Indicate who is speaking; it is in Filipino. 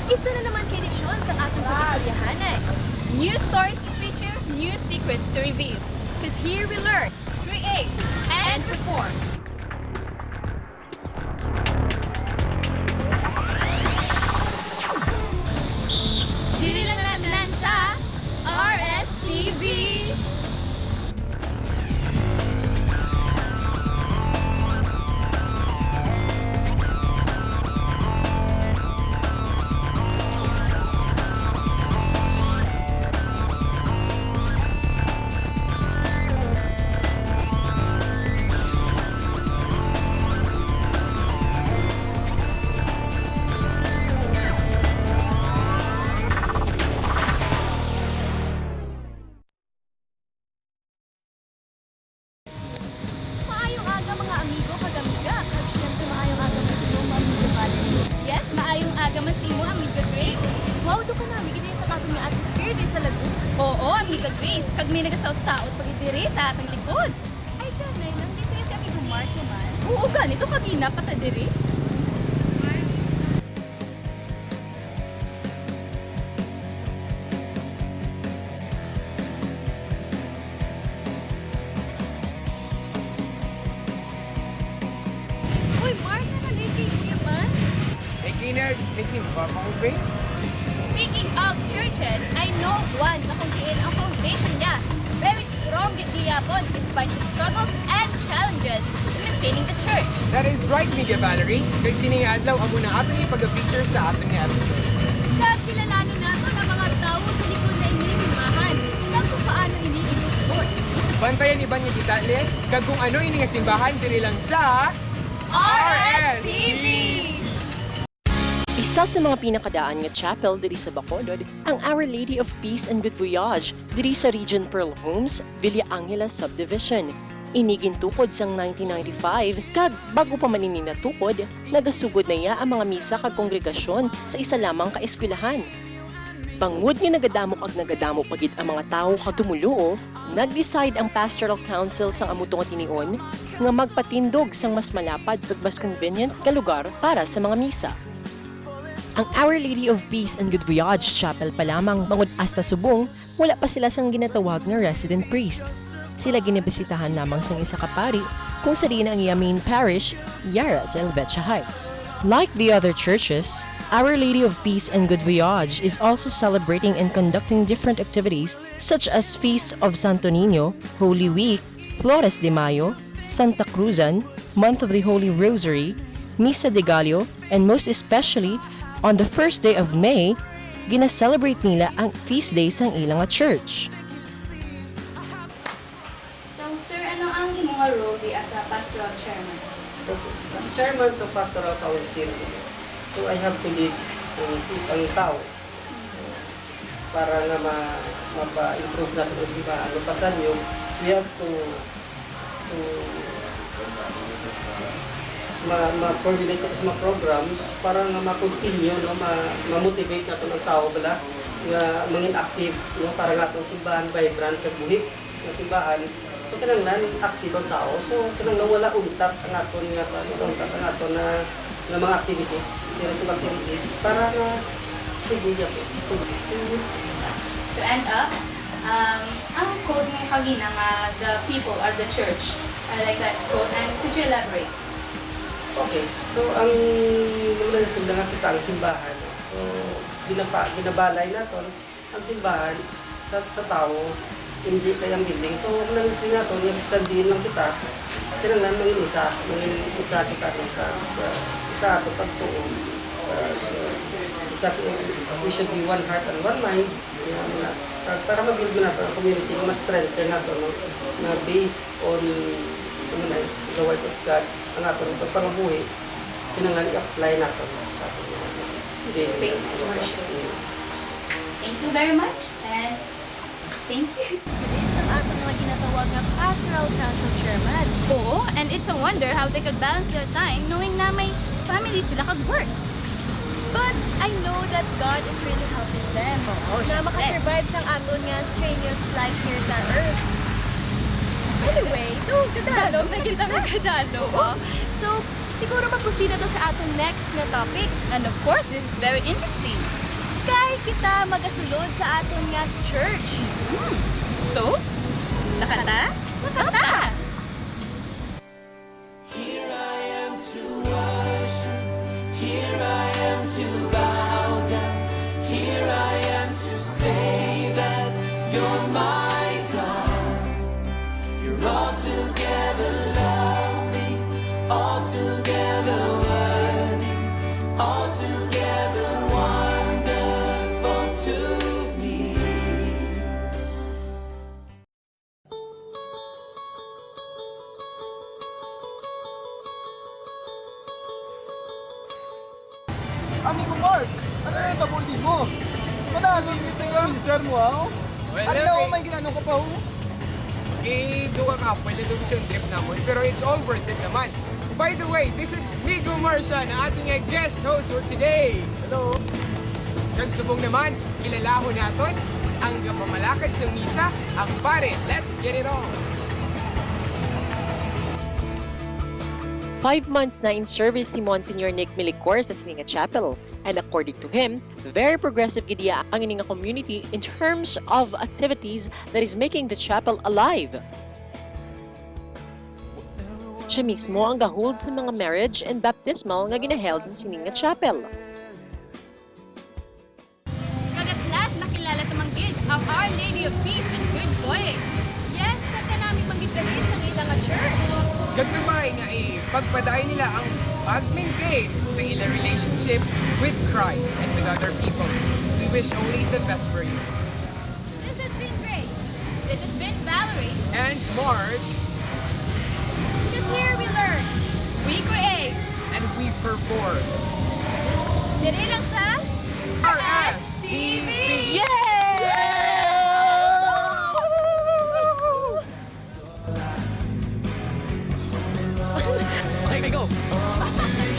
Speaker 1: Isa na naman edisyon sa ating pag-istoryahan. New stories to feature, new secrets to reveal. Because here we learn, create, and perform. Dili lang natin sa RSTV! Maayong aga mga amigo, kagamiga. Kag syempre maayong aga man sa imo, amigo Valerie. Yes, maayong aga man sa imo, amiga Grace. Wow, do ka na, amiga din sa katong nga atmosphere din sa lagoon. Oo, amiga Grace. Kag may nagasaot-saot pag idiri sa atang likod. Ay, dyan, ay, nandito yung si amigo Mark naman. Oo, ganito kagina pa ta diri. Uy, Mark, nakalay kay Kuya Man.
Speaker 2: Hey, Kina, nagsimba pa ko ba?
Speaker 1: Speaking of churches, I know one na kung diin ang foundation niya. Very strong giyapon despite the struggles and challenges in maintaining the church.
Speaker 2: That is right, Media Valerie. Kag sining adlaw amo na aton yung pag-feature sa aton nga episode.
Speaker 1: Kag kilalanin nato ang mga tao sa likod na inisimbahan kag kung paano iniibot.
Speaker 2: Bantayan iban nga detalye, kag kung ano ini nga simbahan diri lang sa
Speaker 1: RSTV!
Speaker 3: Isa sa mga pinakadaan nga chapel diri sa Bacolod, ang Our Lady of Peace and Good Voyage diri sa Region Pearl Homes, Villa Angela Subdivision. Inigin tukod sang 1995, kag bago pa man ini natukod, nagasugod na iya ang mga misa kag kongregasyon sa isa lamang ka eskwelahan. Bangod nga nagadamo pagid ang mga tawo kag tumuluo, nag-decide ang Pastoral Council sang amutong tinion nga magpatindog sang mas malapad ug mas convenient nga lugar para sa mga misa. Ang Our Lady of Peace and Good Voyage Chapel pa lamang bangod hasta subong, wala pa sila sang ginatawag nga resident priest. Sila ginabisitahan lamang sang isa ka pari kung sa din ang iya main parish, Yara sa Helvetia Heights. Like the other churches, Our Lady of Peace and Good Voyage is also celebrating and conducting different activities such as Feast of Santo Niño, Holy Week, Flores de Mayo, Santa Cruzan, Month of the Holy Rosary, Misa de Gallo, and most especially, on the first day of May, gina-celebrate nila ang feast day sang ilang nga church.
Speaker 4: So, sir, ano ang imong role as a pastoral chairman?
Speaker 5: As chairman sa Pastoral Council, so I have to lead ang tao para na mapa-improve natin ang simbahan. Lupasan yun, we have to ma-coordinate ko sa mga programs para nga ma-continue, no, ma-motivate natin ang tao bala nga mangin active, no, para nga itong simbahan vibrant kag buhik ng simbahan. So kinanglan active ang tao. So kinanglan wala untat ang aton nga ang aton na mga activities, series of activities para nga sige ya po.
Speaker 4: To end up, ang code ng kagina nga the people are the church. I like that quote. And could you elaborate?
Speaker 5: Okay. So ang nula sa nga kita ang simbahan. So ginabalay naton ang simbahan sa tao hindi kayang building. So nang sinaton yung standin lang kita. Kinanglan mangin isa kita isa ato pagtuon. We should be one heart and one mind. Para mag-build natin ang community, mas strengthen natin na based on the word of God, ang ating pagpangabuhi, kinangan i-apply natin sa ating
Speaker 4: Faith and worship. Thank you very much, and thank you.
Speaker 1: Bilis ang ating mga tinatawag na Pastoral Council Chairman. Oo, and it's a wonder how they could balance their time knowing na may family sila kag-work. But I know that God is really helping them na makasurvive sa aton nga strenuous life here sa earth. So anyway, kadalo na kita kadalo. So, Siguro mapusina to sa atong next nga topic.
Speaker 4: And of course, this is very interesting.
Speaker 1: Kay kita magasulod sa aton nga church.
Speaker 4: So, nakata?
Speaker 1: Nakata!
Speaker 6: Amigo Mark, ano na yung tabusin mo? Manalo yung sir mo, ha?
Speaker 2: Well,
Speaker 6: Ano
Speaker 2: okay.
Speaker 6: ako may ginanong ka pa, ho?
Speaker 2: Duwa ka, pwede doon sa trip namin, pero it's all worth it naman. By the way, this is Migo Marcia na ating guest host for today. Hello! Kagsubong naman, kilalahon natin ang pamalakad sa misa, ang pare. Let's get it on!
Speaker 3: 5 months na in service si Monsignor Nick Milicor sa Sininga Chapel. And according to him, very progressive gidiya ang Sininga community in terms of activities that is making the chapel alive. Siya mismo ang gahold sa mga marriage and baptismal nga ginaheld sa Sininga Chapel.
Speaker 1: Kagat last nakilala tamang gid ang Our Lady of Peace and Good Voyage. Yes, kata namin magidali sa ilang nga church.
Speaker 2: Gagabay nga pagpaday nila ang pag-maintain sa ilang relationship with Christ and with other people. We wish only the best for you.
Speaker 1: This has been Grace. This has been Valerie.
Speaker 2: And Mark,
Speaker 1: Because here we learn, we create,
Speaker 2: and we perform.
Speaker 1: dili lang sa
Speaker 2: RSTV!
Speaker 6: Okay, go!